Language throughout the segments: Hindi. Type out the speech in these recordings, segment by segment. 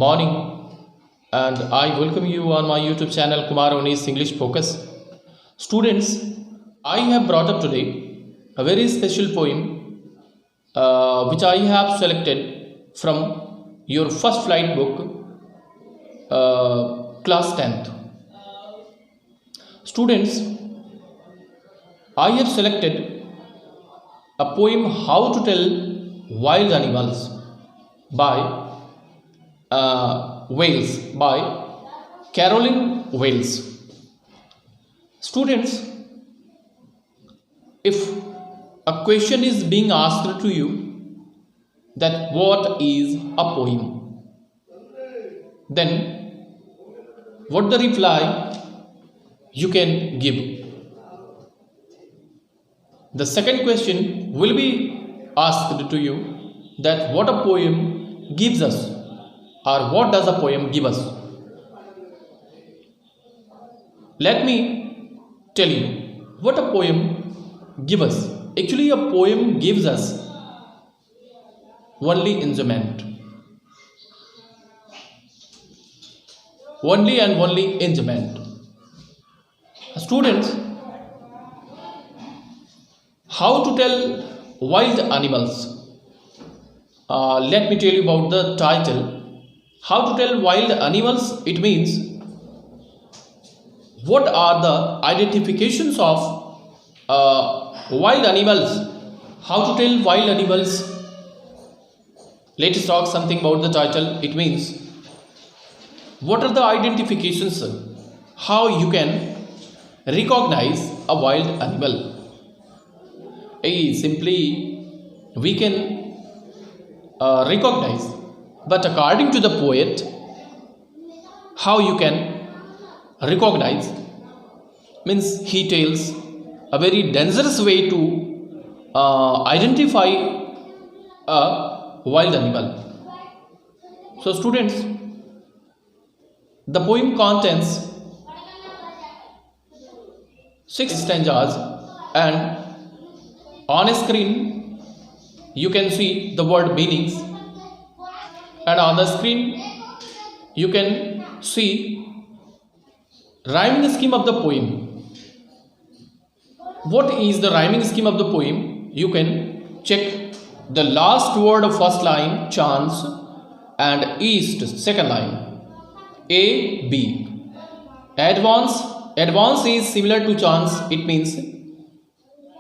morning, and I welcome you on my YouTube channel Kumar Onis English Focus. Students, I have brought up today a very special poem which I have selected from your first flight book, class 10th. Students, I have selected a poem How to Tell Wild Animals by Wales by Caroline Wales. Students, if a question is being asked to you that what is a poem, then what the reply you can give. The second question will be asked to you that what a poem gives us, or what does a poem give us. Let me tell you what a poem gives us. Actually, a poem gives us only enjoyment. Only and only enjoyment. Students, how to tell wild animals? Let me tell you about the title. How to tell wild animals? It means what are the identifications of wild animals? How to tell wild animals? Let us talk something about the title. It means what are the identifications? How you can recognize a wild animal? Simply we can recognize, but according to the poet, how you can recognize means he tells a very dangerous way to identify a wild animal. So students, the poem contains 6 stanzas, and on a screen you can see the word meanings, and on the screen you can see rhyming scheme of the poem. What is the rhyming scheme of the poem? You can check the last word of first line, chance, and east, second line, A, B. Advance is similar to chance, it means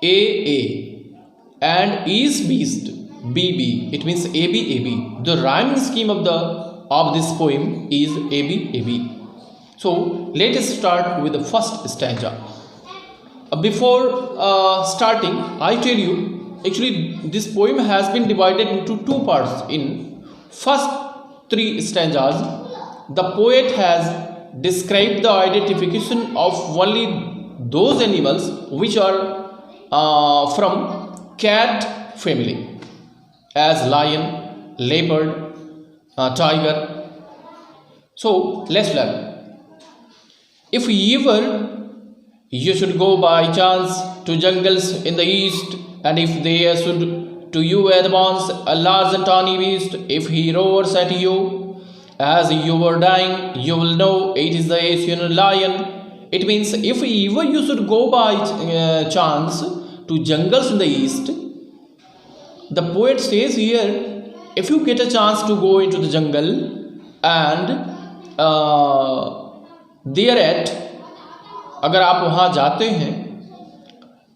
A, and east, beast, B, it means AB. The rhyming scheme of this poem is AB. So let us start with the first stanza. Before starting, I tell you, actually this poem has been divided into 2 parts. In first 3 stanzas, the poet has described the identification of only those animals which are from cat family, as lion, leopard, tiger. So let's learn. If ever you should go by chance to jungles in the east, and if there should to you advance a large and tawny beast, if he roars at you as you were dying, you will know it is the Asian lion. It means if ever you should go by chance to jungles in the east, the poet says here, if you get a chance to go into the jungle and thereat, अगर आप वहाँ जाते हैं,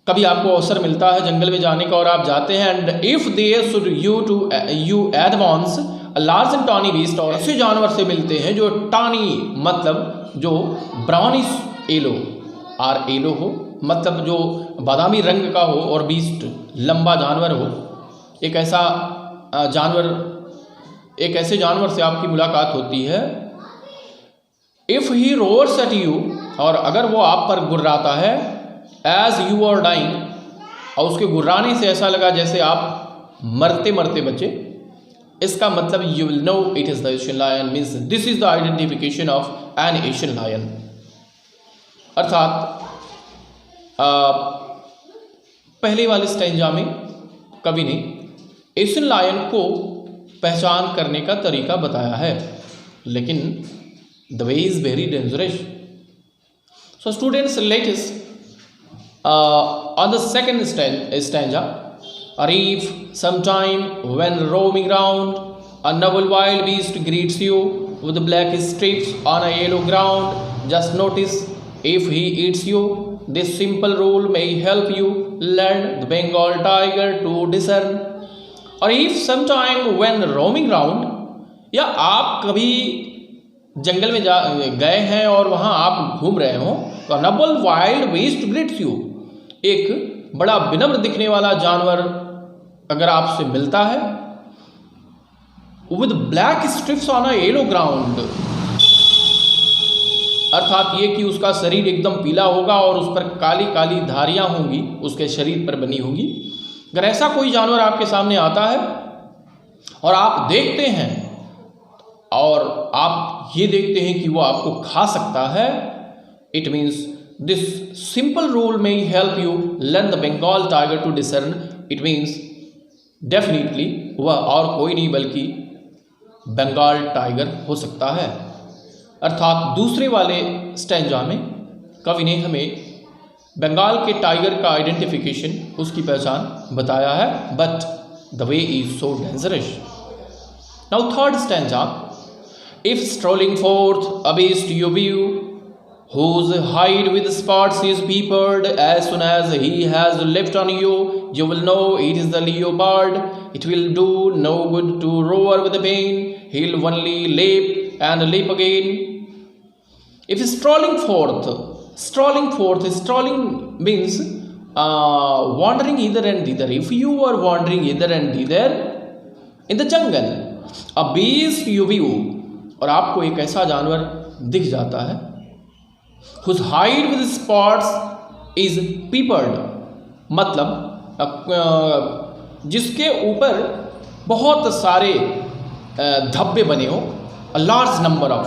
कभी आपको अवसर मिलता है जंगल में जाने का और आप जाते हैं, and if there should you advance a large and tawny beast, और ऐसे जानवर से मिलते हैं जो टॉनी मतलब जो ब्राउनिश येलो हो, मतलब जो बादामी रंग का हो, और बीस्ट लंबा जानवर हो, एक ऐसे जानवर से आपकी मुलाकात होती है. If he roars at you, और अगर वो आप पर गुर्राता है, एज यू आर डाइंग, और उसके गुर्राने से ऐसा लगा जैसे आप मरते बचे, इसका मतलब you will know it is the Asian lion, means this is the identification of an Asian lion. अर्थात पहले वाले स्टैंजा में कवि ने एशियन लायन को पहचान करने का तरीका बताया है. लेकिन the way is very dangerous. So students, let us on the second stanza, or if sometime when roaming round, a noble wild beast greets you with black stripes on a yellow ground, just notice if he eats you. This simple rule may help you learn the Bengal tiger to discern. और if sometime when roaming round, या आप कभी जंगल में गए हैं और वहाँ आप घूम रहे हो, तो Nobel wild beast greets you, एक बड़ा विनम्र दिखने वाला जानवर अगर आपसे मिलता है, with black strips on a yellow ground, अर्थात ये कि उसका शरीर एकदम पीला होगा और उस पर काली काली धारियां होंगी, उसके शरीर पर बनी होंगी. अगर ऐसा कोई जानवर आपके सामने आता है और आप देखते हैं और आप ये देखते हैं कि वो आपको खा सकता है, it means this simple rule may help you learn the Bengal tiger to discern. It means definitely वह और कोई नहीं बल्कि बंगाल टाइगर हो सकता है. अर्थात दूसरे वाले स्टैंजा में कवि ने हमें बंगाल के टाइगर का आइडेंटिफिकेशन, उसकी पहचान बताया है, but the way is so dangerous. Now third stanza, if strolling fourth a beast you view, whose hide with spots is peeped, as soon as he has leapt on you, you will know it is the leopard. It will do no good to roar with the pain, he'll only leap and leap again. If strolling forth, strolling means wandering either and thither. If you are wandering either and thither in the jungle, a beast you view, और आपको एक ऐसा जानवर दिख जाता है, whose hide with spots is peeped, मतलब जिसके ऊपर बहुत सारे धब्बे बने हो, a large number of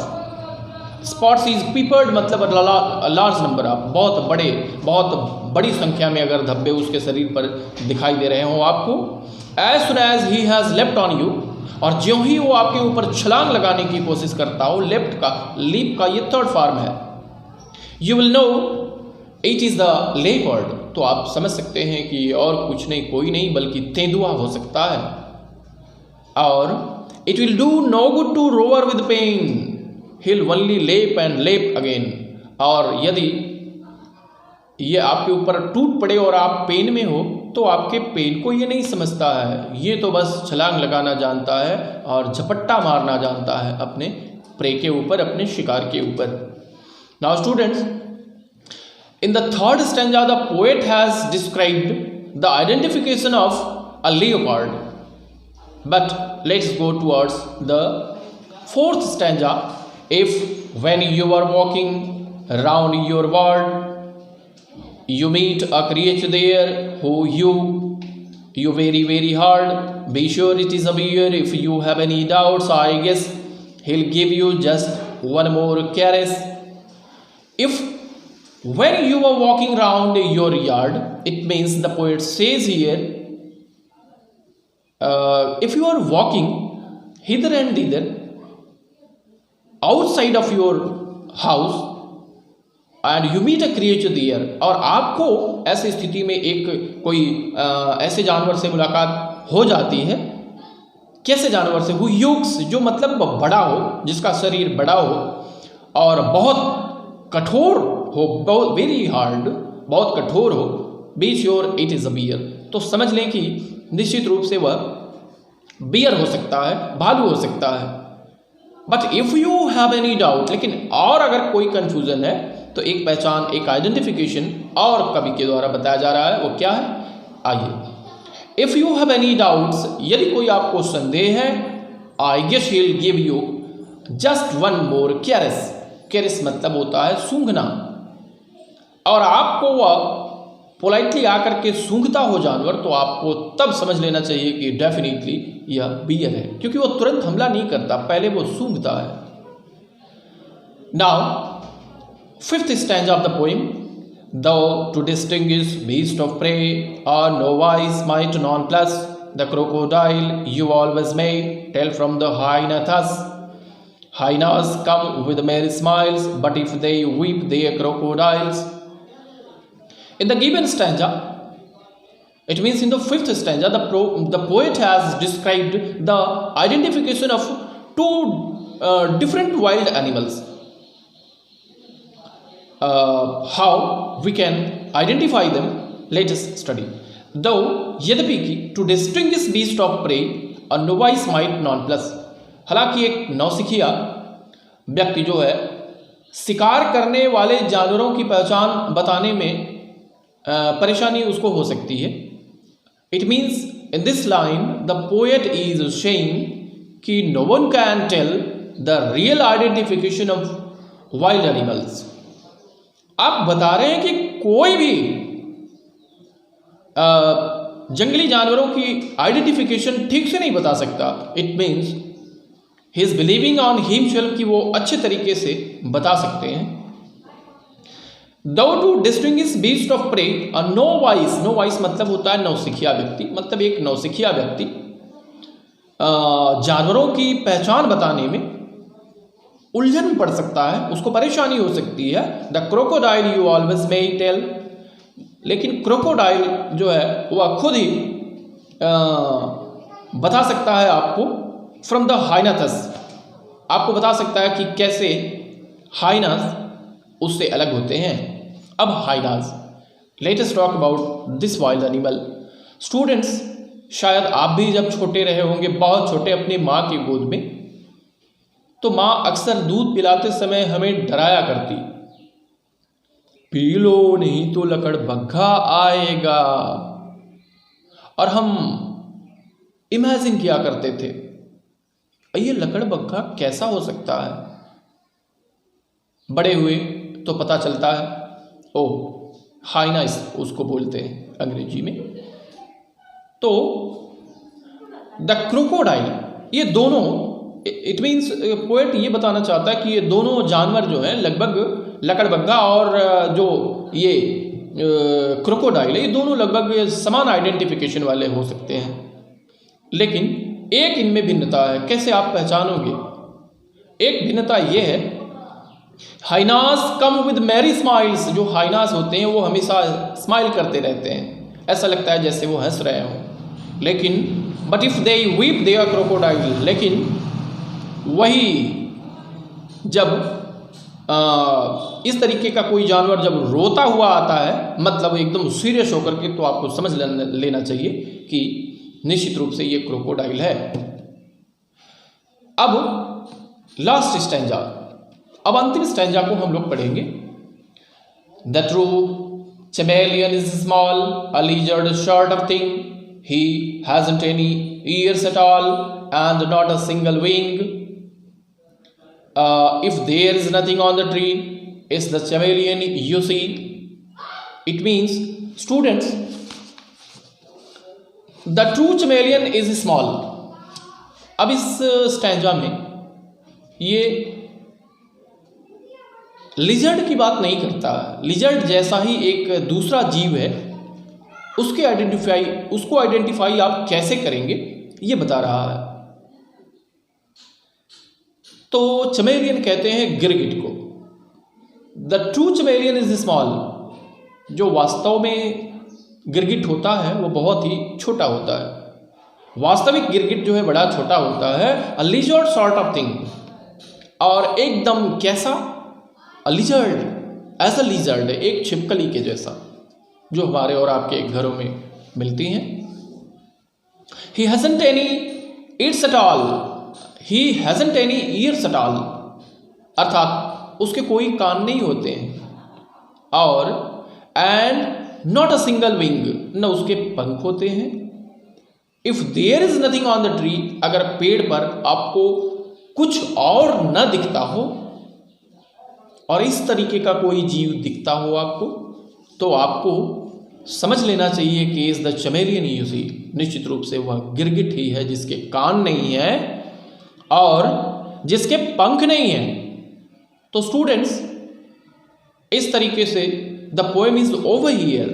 spots is peeped, मतलब a large number of, बहुत बड़ी संख्या में अगर धब्बे उसके शरीर पर दिखाई दे रहे हो आपको. as soon as he has leapt on you, और ज्यों ही वो आपके ऊपर छलांग लगाने की कोशिश करता हो, लीप का ये थर्ड फॉर्म है, you will know it is the leopard, तो आप समझ सकते हैं कि और कुछ नहीं, कोई नहीं बल्कि तेंदुआ हो सकता है. और it will do no good to roar with pain, he'll only leap and leap again. और यदि ये आपके ऊपर टूट पड़े और आप पेन में हो, तो आपके पेन को ये नहीं समझता है, ये तो बस छलांग लगाना जानता है और झपट्टा मारना जानता है अपने प्रे के ऊपर, अपने शिकार के ऊपर. Now students, in the third stanza the poet has described the identification of a leopard, but let's go towards the fourth stanza. If when you are walking around your world you meet a creature there who you very very hard, be sure it is a bear. If you have any doubts, I guess he'll give you just one more caress. If when you are walking around your yard, it means the poet says here, if you are walking hither and thither outside of your house and you meet a creature there, और आपको ऐसी स्थिति में कोई ऐसे जानवर से मुलाकात हो जाती है. कैसे जानवर से? हु यूक्स, जो मतलब बड़ा हो, जिसका शरीर बड़ा हो और बहुत कठोर हो, बहुत वेरी हार्ड, बहुत कठोर हो, be sure it is a bear, तो समझ लें कि निश्चित रूप से वह बियर हो सकता है, भालू हो सकता है. But if you have any doubt, लेकिन और अगर कोई कन्फ्यूज़न है तो एक पहचान, एक आइडेंटिफिकेशन और कवि के द्वारा बताया जा रहा है, वो क्या है? आइए. If you have any doubts, यदि कोई आपको संदेह है, I guess he will give you just one more caress. Caress मतलब होता है सूंघना, और आपको वह पोलाइटली आकर के सूंघता हो जानवर, तो आपको तब समझ लेना चाहिए कि डेफिनेटली यह बियर है, क्योंकि वो तुरंत हमला नहीं करता, पहले वो सूंघता है. Now fifth stanza of the poem, though to distinguish beast of prey or no wise might nonplus, the crocodile you always may tell from the hyenathus. hyenas come with merry smiles, but if they weep, they are crocodiles. In the given stanza, it means in the fifth stanza, the poet has described the identification of two different wild animals. How we can identify them, let us study. Though यद्यपि कि to distinguish beast of prey, a novice might nonplus. हालांकि एक नौसिखिया व्यक्ति जो है शिकार करने वाले जानवरों की पहचान बताने में परेशानी उसको हो सकती है. It means in this line the poet is saying कि no one can tell the real identification of wild animals. आप बता रहे हैं कि कोई भी जंगली जानवरों की आइडेंटिफिकेशन ठीक से नहीं बता सकता. It means he is believing on himself कि वो अच्छे तरीके से बता सकते हैं. दो to distinguish beast of prey, no vice मतलब होता है नौसिखिया व्यक्ति, मतलब एक नौसिखिया व्यक्ति जानवरों की पहचान बताने में उलझन पड़ सकता है, उसको परेशानी हो सकती है. The crocodile you always may tell, लेकिन क्रोकोडाइल जो है वह खुद ही बता सकता है आपको. फ्रॉम द हाइनाथस, आपको बता सकता है कि कैसे हाइनास उससे अलग होते हैं. अब hyenas, let us talk about this wild animal. Students, शायद आप भी जब छोटे रहे होंगे, बहुत छोटे, अपनी माँ की गोद में, तो माँ अक्सर दूध पिलाते समय हमें डराया करती, पी लो नहीं तो लकड़बग्घा आएगा. और हम इमेजिन किया करते थे ये लकड़बग्घा कैसा हो सकता है. बड़े हुए तो पता चलता है ओ हाइना उसको बोलते हैं अंग्रेजी में. तो द क्रोकोडाइल, ये दोनों, इट मीन्स पोएट ये बताना चाहता है कि ये दोनों जानवर जो हैं लगभग लकड़बग्घा और जो ये क्रोकोडाइल है, ये दोनों लगभग समान आइडेंटिफिकेशन वाले हो सकते हैं. लेकिन एक इनमें भिन्नता है. कैसे आप पहचानोगे? एक भिन्नता ये है, hyenas come with merry smiles. जो हाइनास होते हैं वो हमेशा स्माइल करते रहते हैं, ऐसा लगता है जैसे वो हंस रहे हों. लेकिन but if they weep they are crocodile. लेकिन वही जब इस तरीके का कोई जानवर जब रोता हुआ आता है, मतलब एकदम सीरियस होकर के, तो आपको समझ लेना चाहिए कि निश्चित रूप से ये क्रोकोडाइल है. अब लास्ट स्टैंजा, अब अंतिम स्टैंजा को हम लोग पढ़ेंगे. The true chameleon is small, a lizard sort of thing. He hasn't any ears at all and not a single wing. If there is nothing on the tree, it's the chameleon you see. It means, students, the true chameleon is small. अब इस स्टैंजा में ये लिजर्ड की बात नहीं करता. लिजर्ड जैसा ही एक दूसरा जीव है, उसको आइडेंटिफाई आप कैसे करेंगे ये बता रहा है. तो चमेलियन कहते हैं गिरगिट को. The true chameleon is small. जो वास्तव में गिरगिट होता है वो बहुत ही छोटा होता है. वास्तविक गिरगिट जो है बड़ा छोटा होता है. A lizard sort of thing. और एकदम कैसा? A lizard, as a lizard, एक छिपकली के जैसा, जो हमारे और आपके घरों में मिलती हैं. He hasn't any ears at all. He hasn't any ears at all, अर्थात उसके कोई कान नहीं होते हैं. और and not a single wing, न उसके पंख होते हैं. If there is nothing on the tree, अगर पेड़ पर आपको कुछ और न दिखता हो और इस तरीके का कोई जीव दिखता हो आपको, तो आपको समझ लेना चाहिए कि इज द चमेलियन यू सी. निश्चित रूप से वह गिरगिट ही है जिसके कान नहीं है और जिसके पंख नहीं है. तो स्टूडेंट्स, इस तरीके से the poem is over here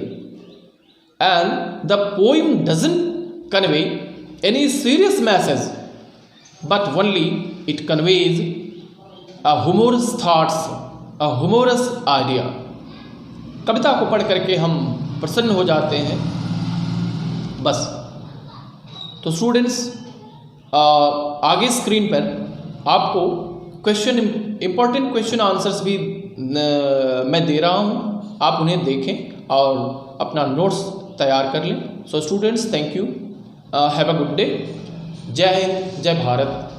and the poem doesn't convey any serious message, but only it conveys a humorous thoughts, a humorous idea। कविता को पढ़ करके हम प्रसन्न हो जाते हैं बस। तो स्टूडेंट्स, आगे स्क्रीन पर आपको क्वेश्चन, इम्पोर्टेंट क्वेश्चन आंसर्स भी मैं दे रहा हूँ, आप उन्हें देखें और अपना नोट्स तैयार कर लें। So students, thank you, have a good day. जय हिंद, जय भारत।